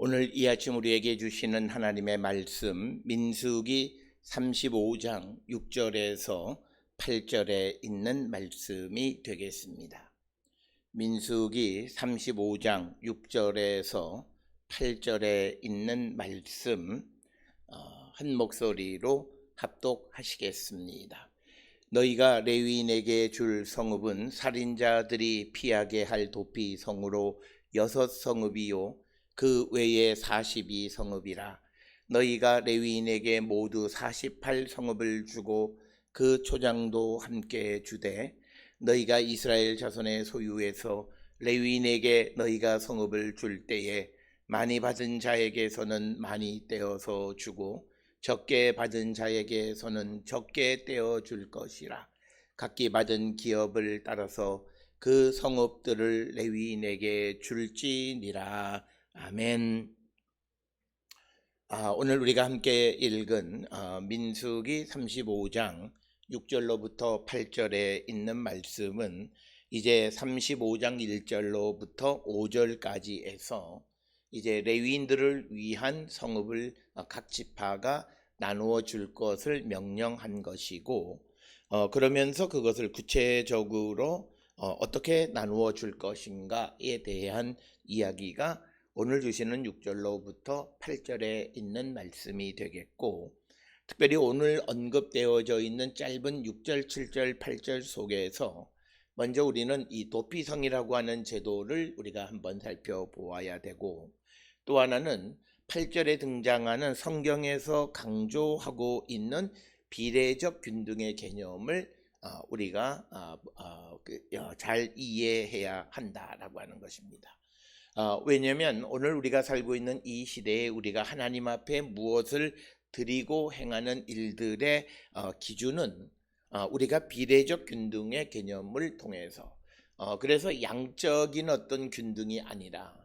오늘 이 아침 우리에게 주시는 하나님의 말씀 민수기 35장 6절에서 8절에 있는 말씀이 되겠습니다. 민수기 35장 6절에서 8절에 있는 말씀 한 목소리로 합독하시겠습니다. 너희가 레위인에게 줄 성읍은 살인자들이 피하게 할 도피 성으로 6성읍이요 그 외에 42성읍이라. 너희가 레위인에게 모두 48성읍을 주고 그 초장도 함께 주되 너희가 이스라엘 자손의 소유에서 레위인에게 너희가 성읍을 줄 때에 많이 받은 자에게서는 많이 떼어서 주고 적게 받은 자에게서는 적게 떼어 줄 것이라. 각기 받은 기업을 따라서 그 성읍들을 레위인에게 줄지니라. 아멘. 오늘 우리가 함께 읽은 민수기 35장 6절로부터 8절에 있는 말씀은 이제 35장 1절로부터 5절까지에서 이제 레위인들을 위한 성읍을 각 지파가 나누어 줄 것을 명령한 것이고, 그러면서 그것을 구체적으로 어떻게 나누어 줄 것인가에 대한 이야기가 오늘 주시는 6절로부터 8절에 있는 말씀이 되겠고, 특별히 오늘 언급되어져 있는 짧은 6절, 7절, 8절 속에서 먼저 우리는 이 도피성이라고 하는 제도를 우리가 한번 살펴보아야 되고, 또 하나는 8절에 등장하는 성경에서 강조하고 있는 비례적 균등의 개념을 우리가 잘 이해해야 한다라고 하는 것입니다. 왜냐하면 오늘 우리가 살고 있는 이 시대에 우리가 하나님 앞에 무엇을 드리고 행하는 일들의 기준은 우리가 비례적 균등의 개념을 통해서 그래서 양적인 어떤 균등이 아니라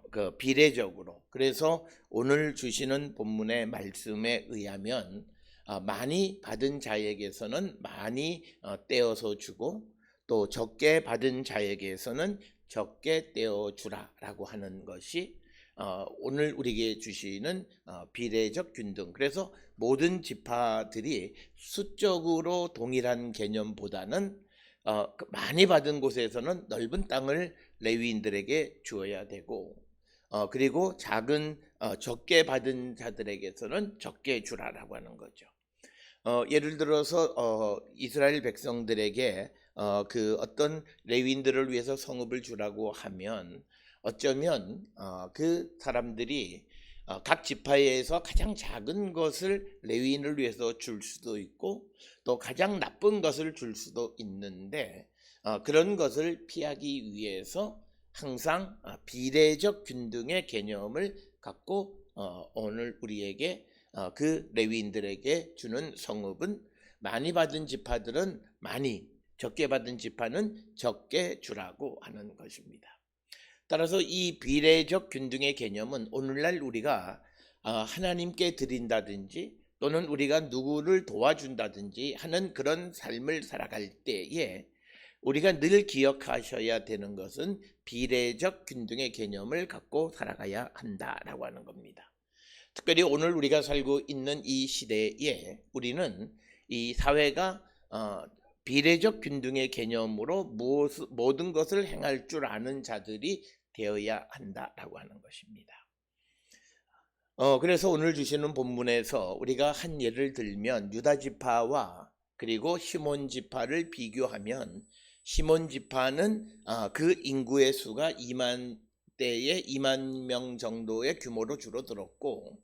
그 비례적으로, 그래서 오늘 주시는 본문의 말씀에 의하면 많이 받은 자에게서는 많이 떼어서 주고 또 적게 받은 자에게서는 적게 떼어주라 라고 하는 것이 오늘 우리에게 주시는 비례적 균등. 그래서 모든 지파들이 수적으로 동일한 개념보다는 많이 받은 곳에서는 넓은 땅을 레위인들에게 주어야 되고, 그리고 작은 적게 받은 자들에게서는 적게 주라라고 하는 거죠. 예를 들어서 이스라엘 백성들에게 그 어떤 레위인들을 위해서 성읍을 주라고 하면 어쩌면 그 사람들이 각 지파에서 가장 작은 것을 레위인을 위해서 줄 수도 있고 또 가장 나쁜 것을 줄 수도 있는데, 그런 것을 피하기 위해서 항상 비례적 균등의 개념을 갖고 오늘 우리에게 그 레위인들에게 주는 성읍은 많이 받은 지파들은 많이, 적게 받은 지파는 적게 주라고 하는 것입니다. 따라서 이 비례적 균등의 개념은 오늘날 우리가 하나님께 드린다든지 또는 우리가 누구를 도와준다든지 하는 그런 삶을 살아갈 때에 우리가 늘 기억하셔야 되는 것은 비례적 균등의 개념을 갖고 살아가야 한다라고 하는 겁니다. 특별히 오늘 우리가 살고 있는 이 시대에 우리는 이 사회가 비례적 균등의 개념으로 모든 것을 행할 줄 아는 자들이 되어야 한다라고 하는 것입니다. 그래서 오늘 주시는 본문에서 우리가 한 예를 들면 유다 지파와 그리고 시몬 지파를 비교하면 시몬 지파는 그 인구의 수가 2만 대에 2만 명 정도의 규모로 줄어들었고,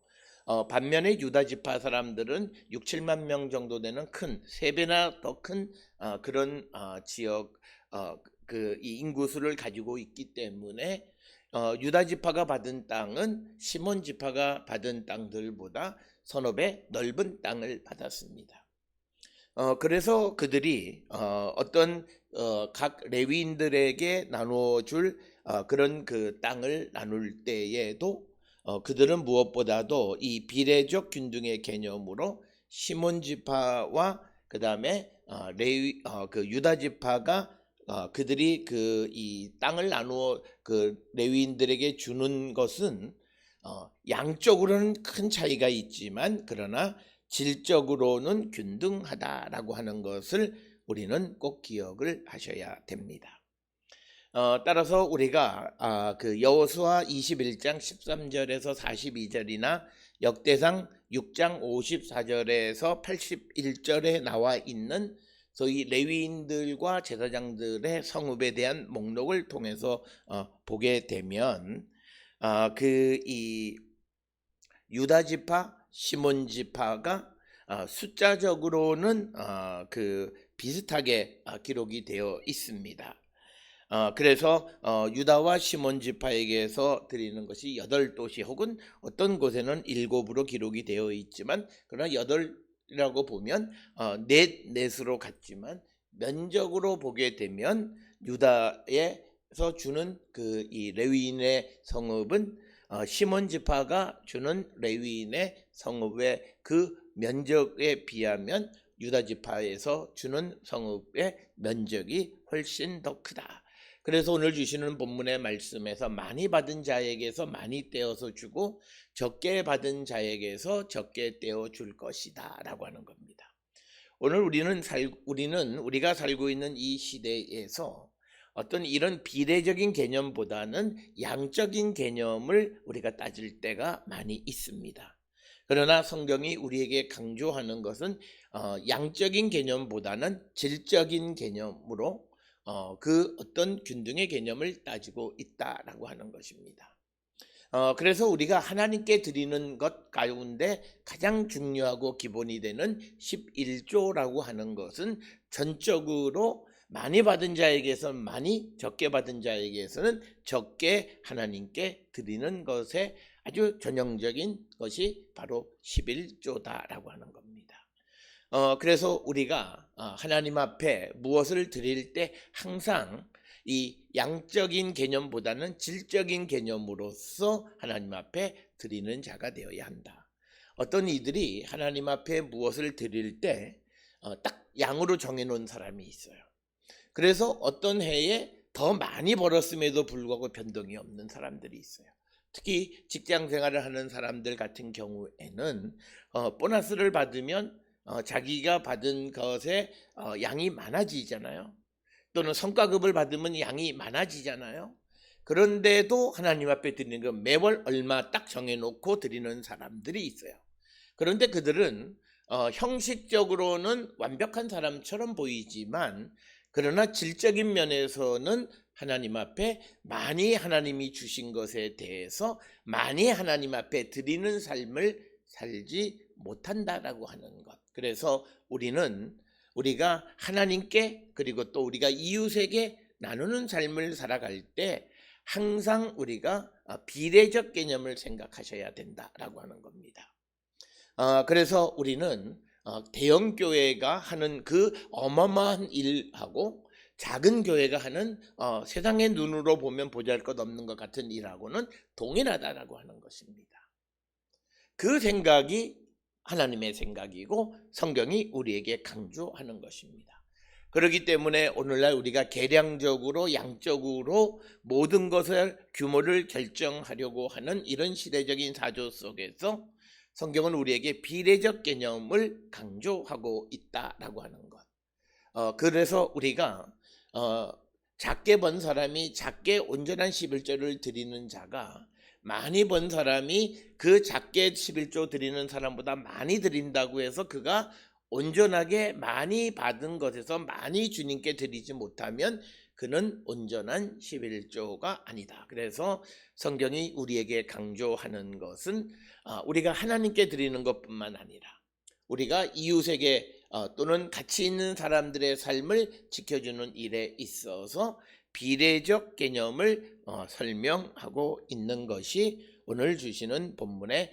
반면에 유다 지파 사람들은 6, 7만 명 정도 되는 큰 3배나 더 큰 그런 지역 그 인구수를 가지고 있기 때문에 유다 지파가 받은 땅은 시몬 지파가 받은 땅들보다 서너 배 넓은 땅을 받았습니다. 그래서 그들이 어떤 각 레위인들에게 나누어 줄 그런 그 땅을 나눌 때에도 그들은 무엇보다도 이 비례적 균등의 개념으로 시몬 지파와 그 다음에 그 유다 지파가 그들이 그 이 땅을 나누어 그 레위인들에게 주는 것은 양적으로는 큰 차이가 있지만 그러나 질적으로는 균등하다라고 하는 것을 우리는 꼭 기억을 하셔야 됩니다. 따라서 우리가 그 여호수아 21장 13절에서 42절이나 역대상 6장 54절에서 81절에 나와 있는 소위 레위인들과 제사장들의 성읍에 대한 목록을 통해서 보게 되면 그 이 유다 지파, 시몬 지파가 숫자적으로는 그 비슷하게 기록이 되어 있습니다. 그래서 유다와 시몬 지파에게서 드리는 것이 8도시 혹은 어떤 곳에는 7으로 기록이 되어 있지만 그러나 8이라고 보면 넷으로 같지만 면적으로 보게 되면 유다에서 주는 그 이 레위인의 성읍은 시몬 지파가 주는 레위인의 성읍의 그 면적에 비하면 유다 지파에서 주는 성읍의 면적이 훨씬 더 크다. 그래서 오늘 주시는 본문의 말씀에서 많이 받은 자에게서 많이 떼어서 주고 적게 받은 자에게서 적게 떼어 줄 것이다 라고 하는 겁니다. 오늘 우리가 살고 있는 이 시대에서 어떤 이런 비례적인 개념보다는 양적인 개념을 우리가 따질 때가 많이 있습니다. 그러나 성경이 우리에게 강조하는 것은 양적인 개념보다는 질적인 개념으로 그 어떤 균등의 개념을 따지고 있다라고 하는 것입니다. 그래서 우리가 하나님께 드리는 것 가운데 가장 중요하고 기본이 되는 11조라고 하는 것은 전적으로 많이 받은 자에게서는 많이, 적게 받은 자에게서는 적게 하나님께 드리는 것에 아주 전형적인 것이 바로 11조다라고 하는 겁니다. 그래서 우리가 하나님 앞에 무엇을 드릴 때 항상 이 양적인 개념보다는 질적인 개념으로서 하나님 앞에 드리는 자가 되어야 한다. 어떤 이들이 하나님 앞에 무엇을 드릴 때 딱 양으로 정해놓은 사람이 있어요. 그래서 어떤 해에 더 많이 벌었음에도 불구하고 변동이 없는 사람들이 있어요. 특히 직장 생활을 하는 사람들 같은 경우에는 보너스를 받으면 자기가 받은 것에 양이 많아지잖아요. 또는 성과급을 받으면 양이 많아지잖아요. 그런데도 하나님 앞에 드리는 건 매월 얼마 딱 정해놓고 드리는 사람들이 있어요. 그런데 그들은 형식적으로는 완벽한 사람처럼 보이지만 그러나 질적인 면에서는 하나님 앞에 많이 하나님이 주신 것에 대해서 많이 하나님 앞에 드리는 삶을 살지 못한다라고 하는 것. 그래서 우리가 하나님께 그리고 또 우리가 이웃에게 나누는 삶을 살아갈 때 항상 우리가 비례적 개념을 생각하셔야 된다라고 하는 겁니다. 그래서 우리는 대형 교회가 하는 그 어마어마한 일하고 작은 교회가 하는 세상의 눈으로 보면 보잘것없는 것 같은 일하고는 동일하다라고 하는 것입니다. 그 생각이 하나님의 생각이고 성경이 우리에게 강조하는 것입니다. 그렇기 때문에 오늘날 우리가 계량적으로 양적으로 모든 것을 규모를 결정하려고 하는 이런 시대적인 사조 속에서 성경은 우리에게 비례적 개념을 강조하고 있다라고 하는 것. 그래서 우리가 작게 번 사람이 작게 온전한 11조를 드리는 자가 많이 번 사람이 그 작게 11조 드리는 사람보다 많이 드린다고 해서 그가 온전하게 많이 받은 것에서 많이 주님께 드리지 못하면 그는 온전한 11조가 아니다. 그래서 성경이 우리에게 강조하는 것은 우리가 하나님께 드리는 것뿐만 아니라 우리가 이웃에게 또는 같이 있는 사람들의 삶을 지켜주는 일에 있어서 비례적 개념을 설명하고 있는 것이 오늘 주시는 본문의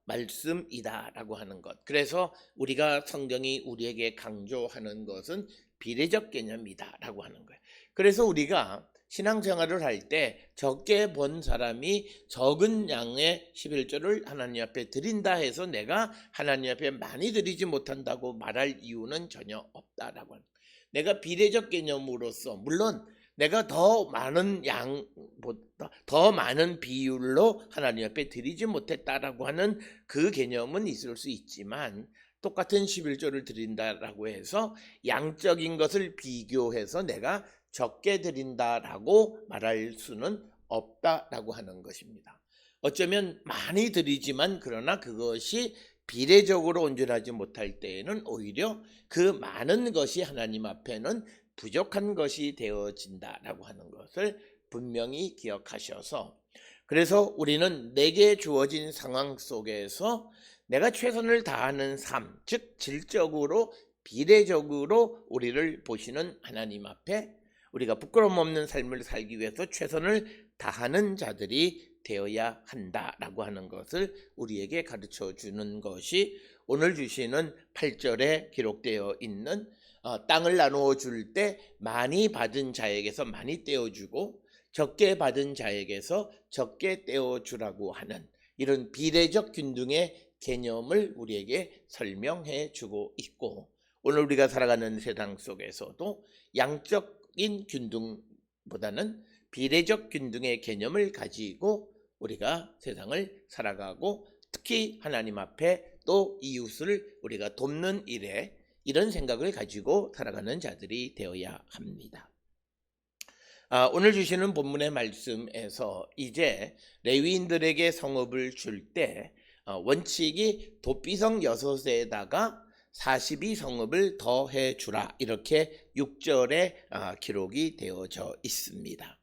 말씀이다라고 하는 것. 그래서 우리가 성경이 우리에게 강조하는 것은 비례적 개념이다라고 하는 거예요. 그래서 우리가 신앙생활을 할 때 적게 번 사람이 적은 양의 11조를 하나님 앞에 드린다 해서 내가 하나님 앞에 많이 드리지 못한다고 말할 이유는 전혀 없다라고 합니다. 내가 비례적 개념으로서 물론 내가 더 많은 양보다 더 많은 비율로 하나님 앞에 드리지 못했다라고 하는 그 개념은 있을 수 있지만, 똑같은 11조를 드린다라고 해서 양적인 것을 비교해서 내가 적게 드린다라고 말할 수는 없다라고 하는 것입니다. 어쩌면 많이 드리지만 그러나 그것이 비례적으로 온전하지 못할 때에는 오히려 그 많은 것이 하나님 앞에는 부족한 것이 되어진다라고 하는 것을 분명히 기억하셔서, 그래서 우리는 내게 주어진 상황 속에서 내가 최선을 다하는 삶, 즉 질적으로 비례적으로 우리를 보시는 하나님 앞에 우리가 부끄러움 없는 삶을 살기 위해서 최선을 다하는 자들이 되어야 한다라고 하는 것을 우리에게 가르쳐 주는 것이 오늘 주시는 8절에 기록되어 있는 땅을 나누어 줄 때 많이 받은 자에게서 많이 떼어주고 적게 받은 자에게서 적게 떼어주라고 하는 이런 비례적 균등의 개념을 우리에게 설명해 주고 있고, 오늘 우리가 살아가는 세상 속에서도 양적인 균등보다는 비례적 균등의 개념을 가지고 우리가 세상을 살아가고, 특히 하나님 앞에 또 이웃을 우리가 돕는 일에 이런 생각을 가지고 살아가는 자들이 되어야 합니다. 오늘 주시는 본문의 말씀에서 이제 레위인들에게 성읍을 줄 때 원칙이 도피성 6에다가 42성읍을 더해 주라, 이렇게 6절에 기록이 되어져 있습니다.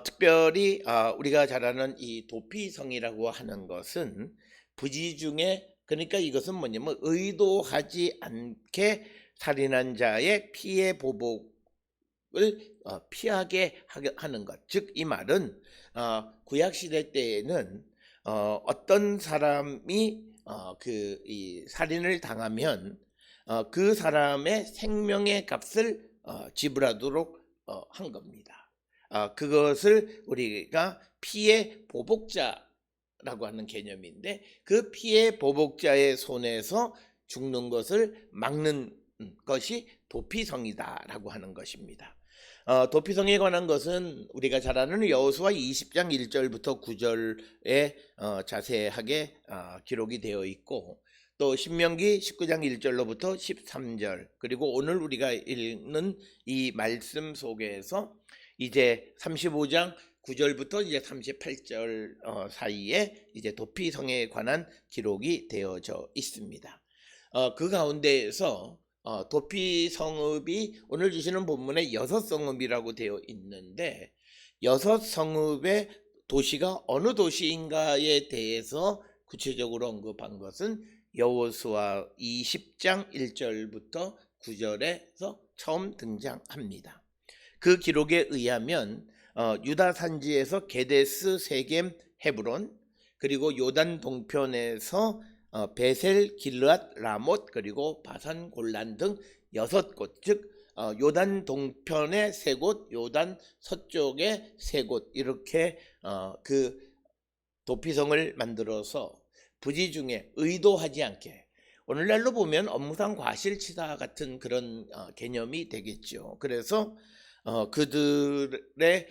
특별히 우리가 잘 아는 이 도피성이라고 하는 것은 부지 중에, 그러니까 이것은 뭐냐면 의도하지 않게 살인한 자의 피해 보복을 피하게 하는 것. 즉 이 말은 구약시대 때에는 어떤 사람이 이 살인을 당하면 그 사람의 생명의 값을 지불하도록 한 겁니다. 그것을 우리가 피해 보복자라고 하는 개념인데, 그 피해 보복자의 손에서 죽는 것을 막는 것이 도피성이다라고 하는 것입니다. 도피성에 관한 것은 우리가 잘 아는 여호수아 20장 1절부터 9절에 자세하게 기록이 되어 있고, 또 신명기 19장 1절로부터 13절, 그리고 오늘 우리가 읽는 이 말씀 속에서 이제 35장 9절부터 이제 38절 사이에 이제 도피성에 관한 기록이 되어져 있습니다. 그 가운데에서 도피성읍이 오늘 주시는 본문에 6성읍이라고 되어 있는데, 6성읍의 도시가 어느 도시인가에 대해서 구체적으로 언급한 것은 여호수아 20장 1절부터 9절에서 처음 등장합니다. 그 기록에 의하면 유다 산지에서 게데스, 세겜, 헤브론, 그리고 요단 동편에서 베셀, 길르앗, 라못, 그리고 바산, 골란 등 6곳, 즉 요단 동편의 3곳, 요단 서쪽의 3곳, 이렇게 그 도피성을 만들어서 부지 중에 의도하지 않게, 오늘날로 보면 업무상 과실치사 같은 그런 개념이 되겠죠. 그래서 그들의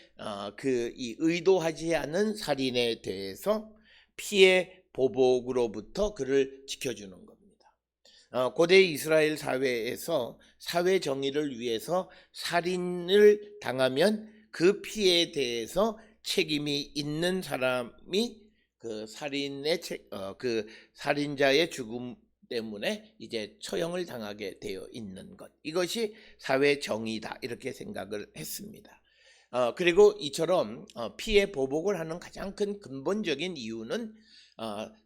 이 의도하지 않은 살인에 대해서 피해 보복으로부터 그를 지켜주는 겁니다. 고대 이스라엘 사회에서 사회 정의를 위해서 살인을 당하면 그 피해에 대해서 책임이 있는 사람이 그 살인자의 죽음 때문에 이제 처형을 당하게 되어 있는 것, 이것이 사회 정의다, 이렇게 생각을 했습니다. 그리고 이처럼 피해 보복을 하는 가장 큰 근본적인 이유는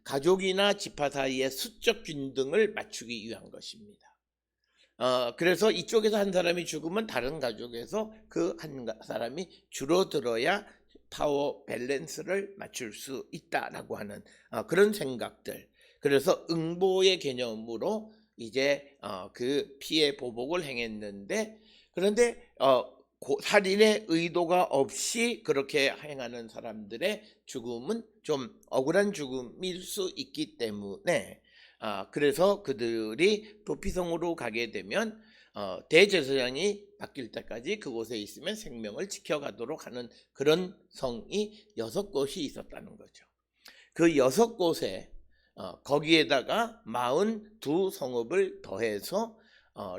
가족이나 지파 사이의 수적 균등을 맞추기 위한 것입니다. 그래서 이쪽에서 한 사람이 죽으면 다른 가족에서 그 한 사람이 줄어들어야 파워 밸런스를 맞출 수 있다라고 하는 그런 생각들. 그래서 응보의 개념으로 이제 그 피해 보복을 행했는데, 그런데 살인의 의도가 없이 그렇게 행하는 사람들의 죽음은 좀 억울한 죽음일 수 있기 때문에 그래서 그들이 도피성으로 가게 되면 대제사장이 바뀔 때까지 그곳에 있으면 생명을 지켜가도록 하는 그런 성이 6곳이 있었다는 거죠. 그 6곳에 거기에다가 42 성읍을 더해서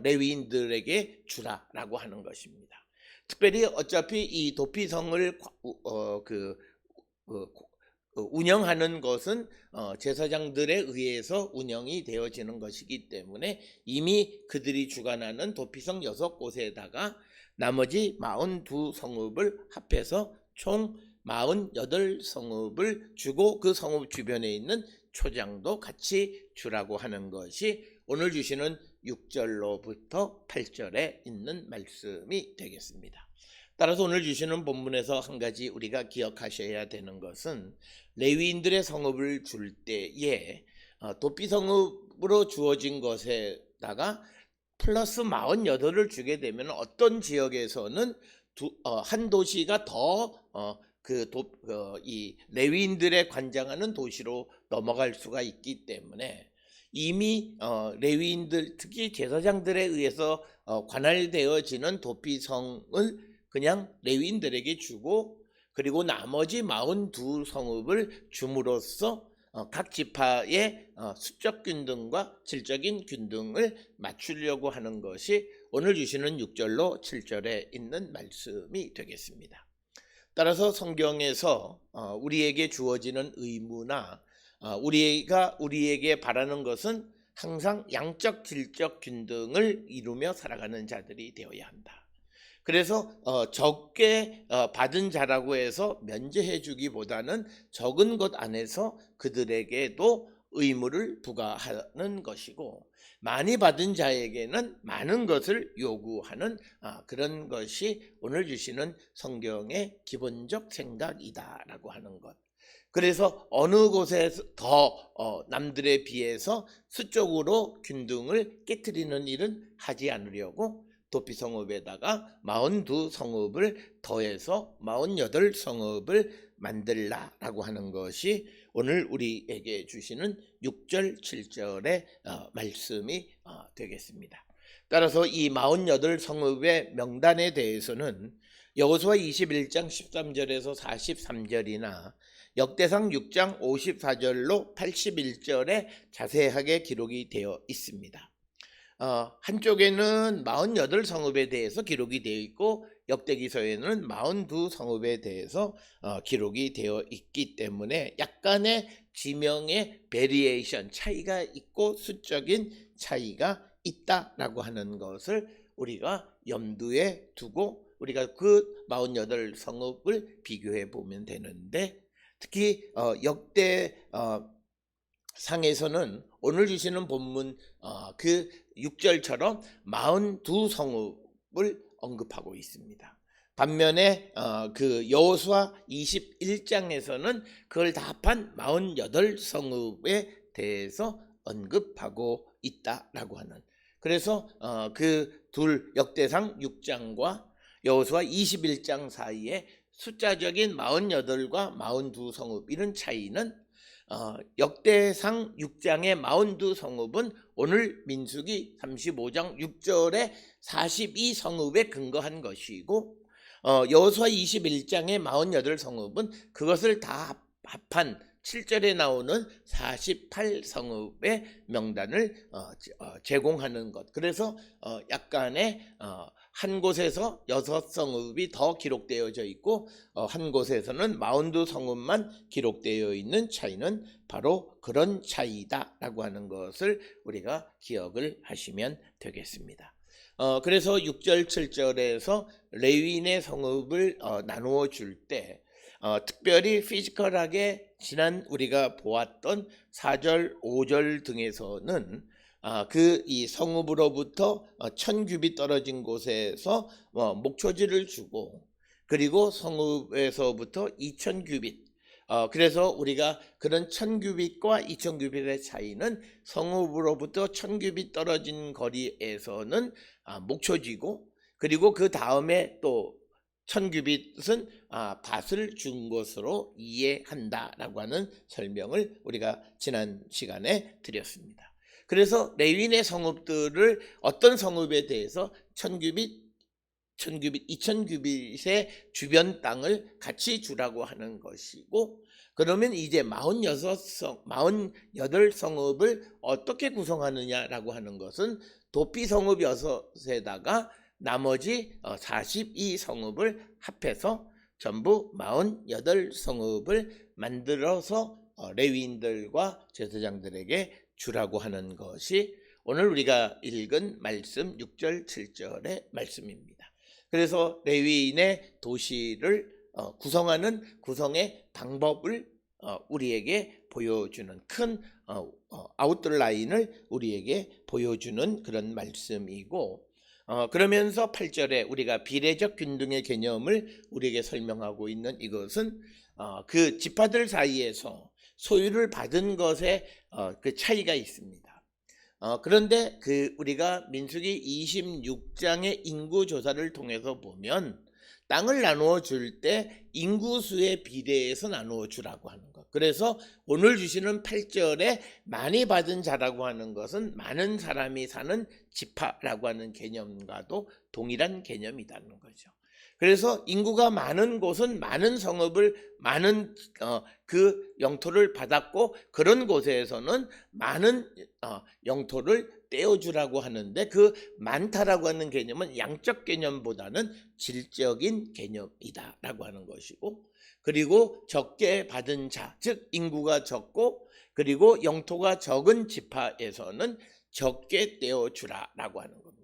레위인들에게 주라라고 하는 것입니다. 특별히 어차피 이 도피성을 운영하는 것은 제사장들에 의해서 운영이 되어지는 것이기 때문에 이미 그들이 주관하는 도피성 6곳에다가 나머지 42 성읍을 합해서 총 48 성읍을 주고 그 성읍 주변에 있는 초장도 같이 주라고 하는 것이 오늘 주시는 6절로부터 8절에 있는 말씀이 되겠습니다. 따라서 오늘 주시는 본문에서 한 가지 우리가 기억하셔야 되는 것은 레위인들의 성읍을 줄 때에 도피성읍으로 주어진 것에다가 플러스 48을 주게 되면 어떤 지역에서는 한 도시가 더 이 레위인들의 관장하는 도시로 넘어갈 수가 있기 때문에 이미 레위인들 특히 제사장들에 의해서 관할되어지는 도피성을 그냥 레위인들에게 주고 그리고 나머지 42 성읍을 줌으로써 각 지파의 수적 균등과 질적인 균등을 맞추려고 하는 것이 오늘 주시는 6절로 7절에 있는 말씀이 되겠습니다. 따라서 성경에서 우리에게 주어지는 의무나 우리에게 바라는 것은 항상 양적 질적 균등을 이루며 살아가는 자들이 되어야 한다. 그래서 적게 받은 자라고 해서 면제해 주기보다는 적은 것 안에서 그들에게도 의무를 부과하는 것이고 많이 받은 자에게는 많은 것을 요구하는 그런 것이 오늘 주시는 성경의 기본적 생각이다라고 하는 것. 그래서 어느 곳에서 더 남들에 비해서 수적으로 균등을 깨트리는 일은 하지 않으려고 도피성읍에다가 42 성읍을 더해서 48 성읍을 만들라라고 하는 것이 오늘 우리에게 주시는 6절 7절의 말씀이 되겠습니다. 따라서 이 48 성읍의 명단에 대해서는 여호수아 21장 13절에서 43절이나 역대상 6장 54절로 81절에 자세하게 기록이 되어 있습니다. 한쪽에는 48 성읍에 대해서 기록이 되어 있고 역대기서에는 42 성읍에 대해서 기록이 되어 있기 때문에 약간의 지명의 베리에이션 차이가 있고 수적인 차이가 있다라고 하는 것을 우리가 염두에 두고 우리가 그 48 성읍을 비교해 보면 되는데 특히 역대 상에서는 오늘 주시는 본문 그 6절처럼 42 성읍을 언급하고 있습니다. 반면에 그 여호수아 21장에서는 그걸 다 합한 48 성읍에 대해서 언급하고 있다라고 하는 그래서 그 둘 역대상 6장과 여호수아 21장 사이에 숫자적인 48과 42 성읍 이런 차이는 역대상 6장의 42 성읍은 오늘 민수기 35장 6절에 42 성읍에 근거한 것이고 여호수아 21장의 48 성읍은 그것을 다 합한 7절에 나오는 48 성읍의 명단을 제공하는 것. 그래서 약간의 한 곳에서 6성읍이 더 기록되어져 있고 한 곳에서는 42 성읍만 기록되어 있는 차이는 바로 그런 차이다라고 하는 것을 우리가 기억을 하시면 되겠습니다. 그래서 6절 7절에서 레위인의 성읍을 나누어 줄 때 특별히 피지컬하게 지난 우리가 보았던 4절 5절 등에서는 그 이 성읍으로부터 1000규빗 떨어진 곳에서 목초지를 주고 그리고 성읍에서부터 2000규빗 그래서 우리가 그런 1000규빗과 2000규빗의 차이는 성읍으로부터 1000규빗 떨어진 거리에서는 목초지고 그리고 그 다음에 또 1000규빗은 밭을 준 것으로 이해한다라고 하는 설명을 우리가 지난 시간에 드렸습니다. 그래서 레위인의 성읍들을 어떤 성읍에 대해서 1000규빗 1000규빗, 2000규빗의 주변 땅을 같이 주라고 하는 것이고, 그러면 이제 48성읍을 어떻게 구성하느냐라고 하는 것은 도피 성읍 6에다가 나머지 42성읍을 합해서 전부 48성읍을 만들어서 레위인들과 제사장들에게 주라고 하는 것이 오늘 우리가 읽은 말씀 6절 7절의 말씀입니다. 그래서 레위인의 도시를 구성하는 구성의 방법을 우리에게 보여주는 큰 아웃라인을 우리에게 보여주는 그런 말씀이고, 그러면서 8절에 우리가 비례적 균등의 개념을 우리에게 설명하고 있는 이것은 그 지파들 사이에서 소유를 받은 것에 그 차이가 있습니다. 그런데 우리가 민수기 26장의 인구 조사를 통해서 보면 땅을 나누어 줄 때 인구수에 비례해서 나누어 주라고 하는 것. 그래서 오늘 주시는 8절에 많이 받은 자라고 하는 것은 많은 사람이 사는 지파라고 하는 개념과도 동일한 개념이라는 거죠. 그래서 인구가 많은 곳은 많은 성읍을 많은 그 영토를 받았고, 그런 곳에서는 많은 영토를 떼어주라고 하는데, 그 많다라고 하는 개념은 양적 개념보다는 질적인 개념이다라고 하는 것이고, 그리고 적게 받은 자, 즉 인구가 적고 그리고 영토가 적은 지파에서는 적게 떼어주라라고 하는 겁니다.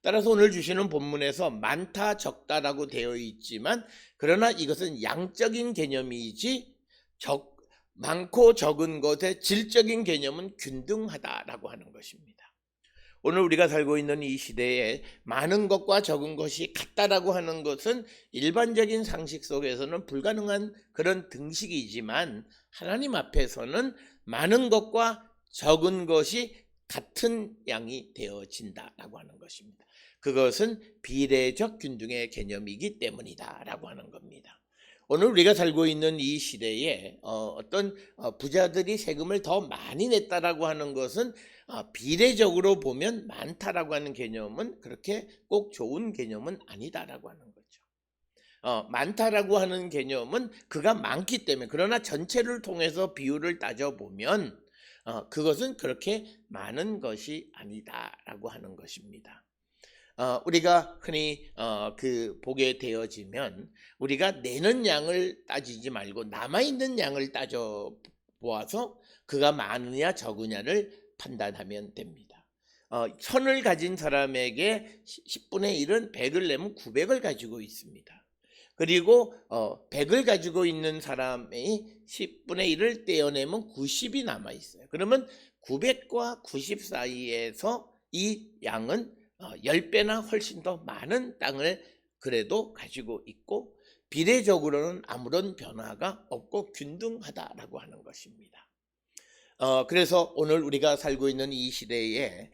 따라서 오늘 주시는 본문에서 많다 적다라고 되어 있지만, 그러나 이것은 양적인 개념이지 많고 적은 것의 질적인 개념은 균등하다라고 하는 것입니다. 오늘 우리가 살고 있는 이 시대에 많은 것과 적은 것이 같다라고 하는 것은 일반적인 상식 속에서는 불가능한 그런 등식이지만, 하나님 앞에서는 많은 것과 적은 것이 같은 양이 되어진다라고 하는 것입니다. 그것은 비례적 균등의 개념이기 때문이다라고 하는 겁니다. 오늘 우리가 살고 있는 이 시대에 어떤 부자들이 세금을 더 많이 냈다라고 하는 것은 비례적으로 보면 많다라고 하는 개념은 그렇게 꼭 좋은 개념은 아니다라고 하는 거죠. 많다라고 하는 개념은 그가 많기 때문에, 그러나 전체를 통해서 비율을 따져보면 그것은 그렇게 많은 것이 아니다라고 하는 것입니다. 우리가 흔히 보게 되어지면 우리가 내는 양을 따지지 말고 남아있는 양을 따져 보아서 그가 많으냐 적으냐를 판단하면 됩니다. 선을 가진 사람에게 10분의 1은 100을 내면 900을 가지고 있습니다. 그리고 100을 가지고 있는 사람이 10분의 1을 떼어내면 90이 남아있어요. 그러면 900과 90 사이에서 이 양은 10배나 훨씬 더 많은 땅을 그래도 가지고 있고, 비례적으로는 아무런 변화가 없고 균등하다라고 하는 것입니다. 그래서 오늘 우리가 살고 있는 이 시대에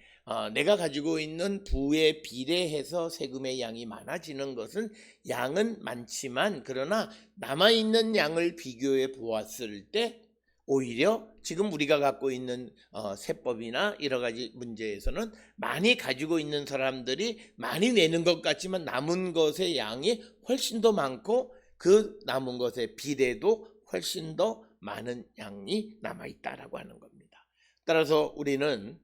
내가 가지고 있는 부에 비례해서 세금의 양이 많아지는 것은 양은 많지만, 그러나 남아있는 양을 비교해 보았을 때 오히려 지금 우리가 갖고 있는 세법이나 여러 가지 문제에서는 많이 가지고 있는 사람들이 많이 내는 것 같지만 남은 것의 양이 훨씬 더 많고, 그 남은 것의 비례도 훨씬 더 많은 양이 남아있다라고 하는 겁니다. 따라서 우리는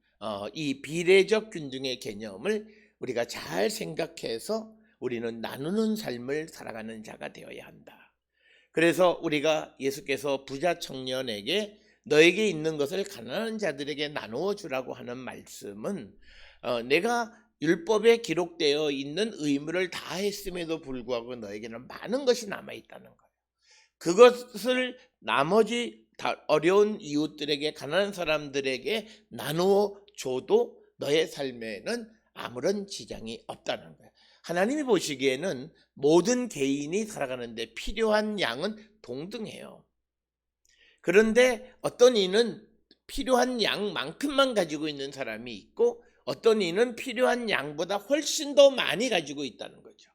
이 비례적 균등의 개념을 우리가 잘 생각해서 우리는 나누는 삶을 살아가는 자가 되어야 한다. 그래서 우리가 예수께서 부자 청년에게 너에게 있는 것을 가난한 자들에게 나누어 주라고 하는 말씀은 내가 율법에 기록되어 있는 의무를 다 했음에도 불구하고 너에게는 많은 것이 남아있다는 거예요. 그것을 나머지 어려운 이웃들에게, 가난한 사람들에게 나누어 줘도 너의 삶에는 아무런 지장이 없다는 거예요. 하나님이 보시기에는 모든 개인이 살아가는데 필요한 양은 동등해요. 그런데 어떤 이는 필요한 양만큼만 가지고 있는 사람이 있고, 어떤 이는 필요한 양보다 훨씬 더 많이 가지고 있다는 거죠.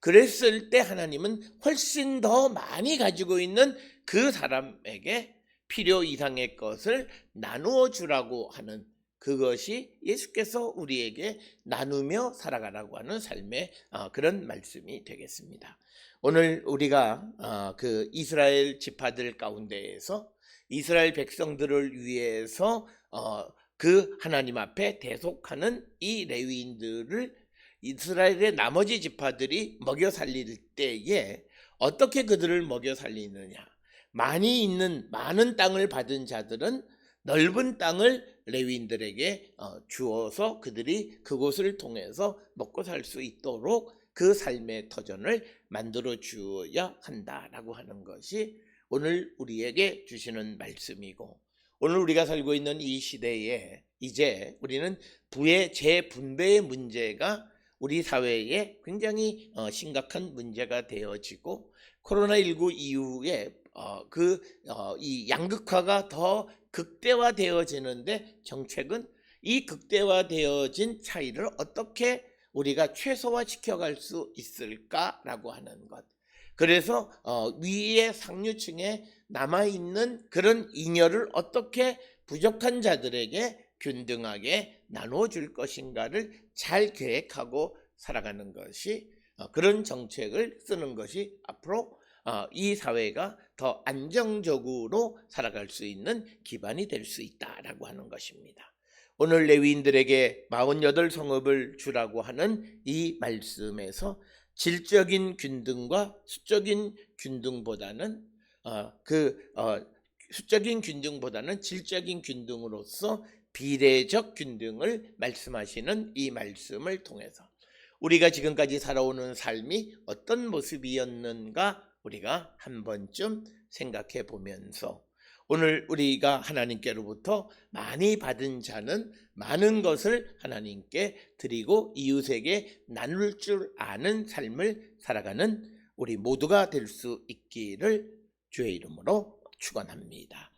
그랬을 때 하나님은 훨씬 더 많이 가지고 있는 그 사람에게 필요 이상의 것을 나누어 주라고 하는 그것이 예수께서 우리에게 나누며 살아가라고 하는 삶의 그런 말씀이 되겠습니다. 오늘 우리가 그 이스라엘 지파들 가운데에서 이스라엘 백성들을 위해서 그 하나님 앞에 대속하는 이 레위인들을 이스라엘의 나머지 지파들이 먹여 살릴 때에 어떻게 그들을 먹여 살리느냐. 많은 땅을 받은 자들은 넓은 땅을 레위인들에게 주어서 그들이 그곳을 통해서 먹고 살 수 있도록 그 삶의 터전을 만들어 주어야 한다라고 하는 것이 오늘 우리에게 주시는 말씀이고, 오늘 우리가 살고 있는 이 시대에 이제 우리는 부의 재분배의 문제가 우리 사회에 굉장히 심각한 문제가 되어지고, 코로나19 이후에 이 양극화가 더 극대화되어지는데, 정책은 이 극대화되어진 차이를 어떻게 우리가 최소화시켜갈 수 있을까라고 하는 것. 그래서 위의 상류층에 남아있는 그런 잉여를 어떻게 부족한 자들에게 균등하게 나눠줄 것인가를 잘 계획하고 살아가는 것이, 그런 정책을 쓰는 것이 앞으로 이 사회가 더 안정적으로 살아갈 수 있는 기반이 될 수 있다라고 하는 것입니다. 오늘 레위인들에게 48성읍을 주라고 하는 이 말씀에서 질적인 균등과 수적인 균등보다는 수적인 균등보다는 질적인 균등으로서 비례적 균등을 말씀하시는 이 말씀을 통해서 우리가 지금까지 살아오는 삶이 어떤 모습이었는가 우리가 한 번쯤 생각해 보면서, 오늘 우리가 하나님께로부터 많이 받은 자는 많은 것을 하나님께 드리고 이웃에게 나눌 줄 아는 삶을 살아가는 우리 모두가 될 수 있기를 주의 이름으로 축원합니다.